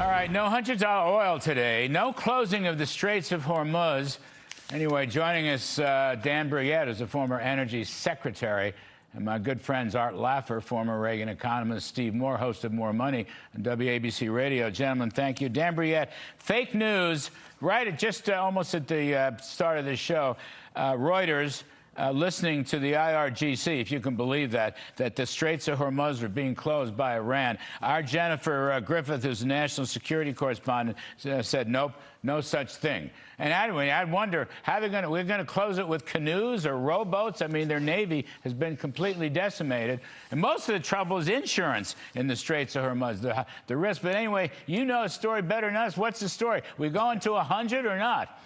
All right, no $100 oil today. No closing of the Straits of Hormuz. Anyway, joining us, Dan Brouillette is a former energy secretary, and my good friends Art Laffer, former Reagan economist, Steve Moore, host of More Money on WABC Radio. Gentlemen, thank you. Dan Brouillette, fake news, right at just almost at the start of the show, Reuters, listening to the IRGC, if you can believe that the Straits of Hormuz are being closed by Iran. Our Jennifer Griffith, who's a national security correspondent, said, nope, no such thing. And I'd wonder, how we're going to close it with canoes or rowboats? I mean, their Navy has been completely decimated. And most of the trouble is insurance in the Straits of Hormuz, the risk. But anyway, you know the story better than us. What's the story? We going to 100 or not?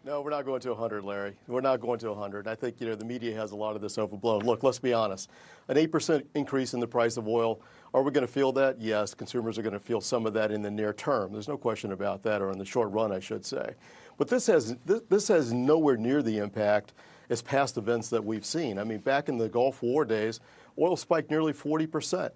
No, we're not going to 100, Larry. We're not going to 100. I think, the media has a lot of this overblown. Look, let's be honest. An 8% increase in the price of oil, are we going to feel that? Yes, consumers are going to feel some of that in the near term. There's no question about that, or in the short run, I should say. But this has nowhere near the impact as past events that we've seen. I mean, back in the Gulf War days, oil spiked nearly 40%.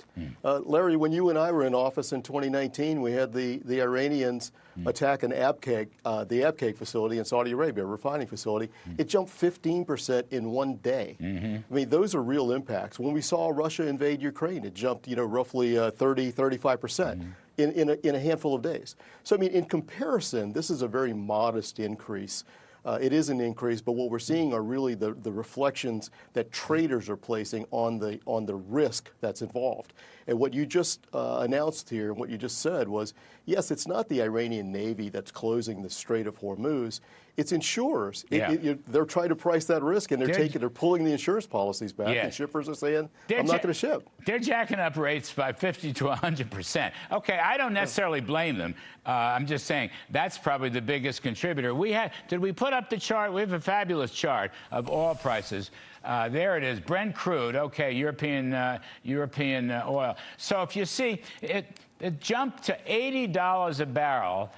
Larry, when you and I were in office in 2019, we had the Iranians attack the Abqaiq facility in Saudi Arabia, a refining facility. It jumped 15% in one day. I mean, those are real impacts. When we saw Russia invade Ukraine, it jumped, roughly 35%. In a handful of days. So, I mean, in comparison, this is a very modest increase. It is an increase, but what we're seeing are really the reflections that traders are placing on the risk that's involved. And what you just announced here, and what you just said was, yes, it's not the Iranian Navy that's closing the Strait of Hormuz. It's insurers. Yeah. They're trying to price that risk, and they're pulling the insurance policies back. Yeah. And shippers are saying, I'm not going to ship. They're jacking up rates by 50 to 100%. Okay, I don't necessarily blame them. I'm just saying that's probably the biggest contributor. Did we put up the chart? We have a fabulous chart of oil prices. There it is, Brent crude. Okay, European oil. So if you see, it jumped to $80 a barrel.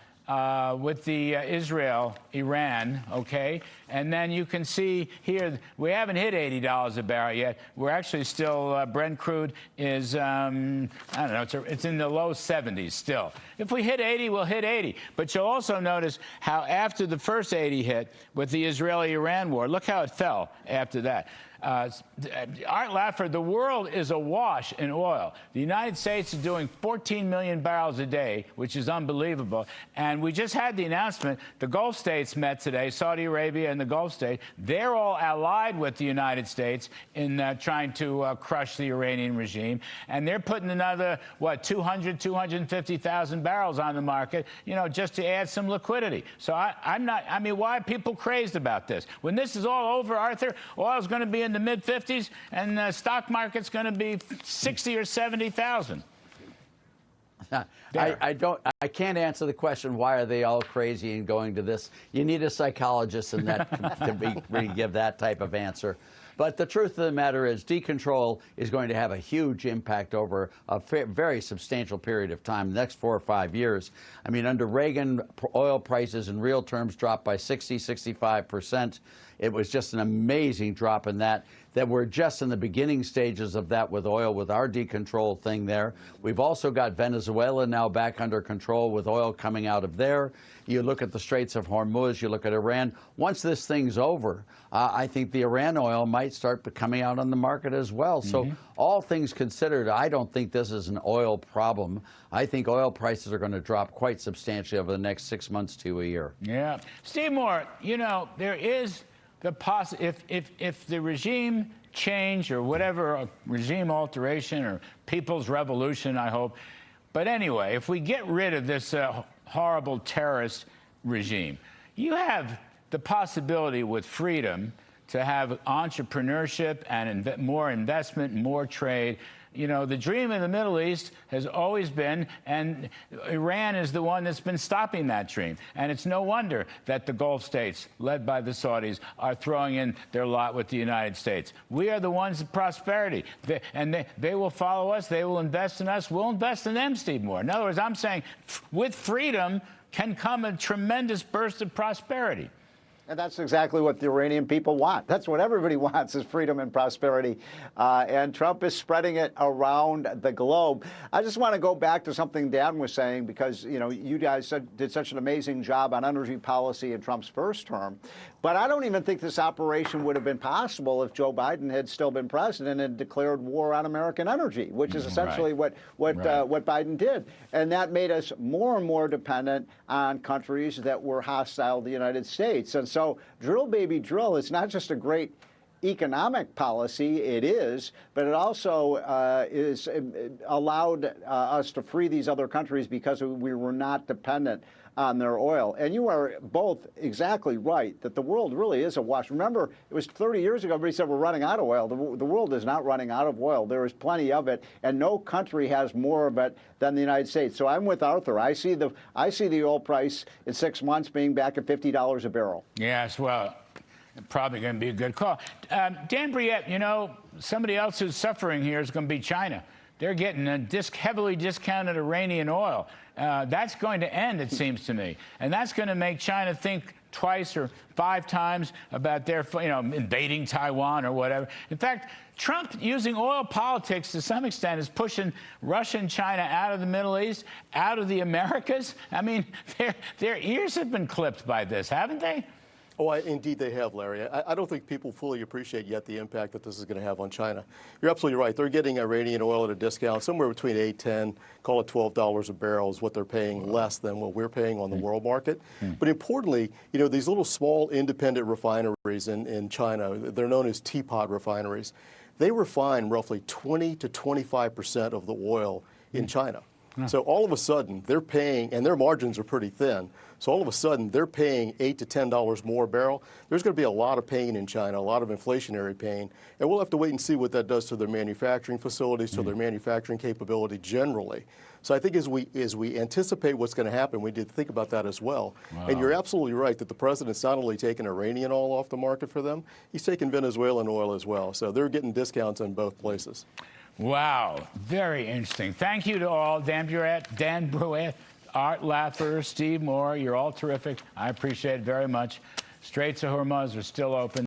With the Israel-Iran, okay? And then you can see here, we haven't hit $80 a barrel yet. We're actually still, Brent crude is, I don't know, it's in the low 70s still. If we hit 80, we'll hit 80. But you'll also notice how after the first 80 hit with the Israeli-Iran war, look how it fell after that. Art Laffer, the world is awash in oil. The United States is doing 14 million barrels a day, which is unbelievable. And we just had the announcement, the Gulf states met today, Saudi Arabia and the Gulf state. They're all allied with the United States in trying to crush the Iranian regime. And they're putting another, 250,000 barrels on the market, just to add some liquidity. So I mean, why are people crazed about this? When this is all over, Arthur, oil's going to be in the mid-50s, and the stock market's going to be 60 or 70,000. I can't answer the question, why are they all crazy and going to this? You need a psychologist in that to really give that type of answer. But the truth of the matter is, decontrol is going to have a huge impact over a very substantial period of time, the next 4 or 5 years. I mean, under Reagan, oil prices in real terms dropped by 65%. It was just an amazing drop in that we're just in the beginning stages of that with oil, with our decontrol thing there. We've also got Venezuela now back under control with oil coming out of there. You look at the Straits of Hormuz, you look at Iran. Once this thing's over, I think the Iran oil might start coming out on the market as well. So all things considered, I don't think this is an oil problem. I think oil prices are going to drop quite substantially over the next 6 months to a year. Yeah. Steve Moore, there is the if the regime change or whatever, regime alteration or people's revolution, I hope. But anyway, if we get rid of this horrible terrorist regime, you have the possibility with freedom to have entrepreneurship and more investment, more trade. The dream in the Middle East has always been, and Iran is the one that's been stopping that dream. And it's no wonder that the Gulf states, led by the Saudis, are throwing in their lot with the United States. We are the ones of prosperity. They will follow us. They will invest in us. We'll invest in them, Steve Moore. In other words, I'm saying with freedom can come a tremendous burst of prosperity. And that's exactly what the Iranian people want. That's what everybody wants, is freedom and prosperity. And Trump is spreading it around the globe. I just want to go back to something Dan was saying, because, you know, you guys did such an amazing job on energy policy in Trump's first term. But I don't even think this operation would have been possible if Joe Biden had still been president and declared war on American energy, which is essentially what Biden did. And that made us more and more dependent on countries that were hostile to the United States. And so drill, baby, drill is not just a great economic policy, it is, but it also is allowed us to free these other countries because we were not dependent on their oil. And you are both exactly right that the world really is awash. Remember, it was 30 years ago, everybody said we're running out of oil. The world is not running out of oil. There is plenty of it, and no country has more of it than the United States. So I'm with Arthur. I see the oil price in 6 months being back at $50 a barrel. Yes, well, probably going to be a good call. Dan Briette, you know, somebody else who's suffering here is going to be China. They're getting a heavily discounted Iranian oil. That's going to end, it seems to me. And that's going to make China think twice or 5 times about their, you know, invading Taiwan or whatever. In fact, Trump, using oil politics to some extent, is pushing Russia and China out of the Middle East, out of the Americas. I mean, their ears have been clipped by this, haven't they? Oh, indeed they have, Larry. I don't think people fully appreciate yet the impact that this is going to have on China. You're absolutely right. They're getting Iranian oil at a discount, somewhere between $8, $10, call it $12 a barrel is what they're paying, less than what we're paying on the world market. But importantly, you know, these little small independent refineries in China, they're known as teapot refineries. They refine roughly 20 to 25% of the oil in China. So all of a sudden, they're paying, and their margins are pretty thin, so all of a sudden, they're paying $8 to $10 more a barrel. There's going to be a lot of pain in China, a lot of inflationary pain, and we'll have to wait and see what that does to their manufacturing facilities, to their manufacturing capability generally. So I think as we anticipate what's going to happen, we need to think about that as well. Wow. And you're absolutely right that the president's not only taking Iranian oil off the market for them, he's taking Venezuelan oil as well. So they're getting discounts in both places. Wow, very interesting. Thank you to all. Dan Briette, Art Laffer, Steve Moore, you're all terrific. I appreciate it very much. Straits of Hormuz are still open.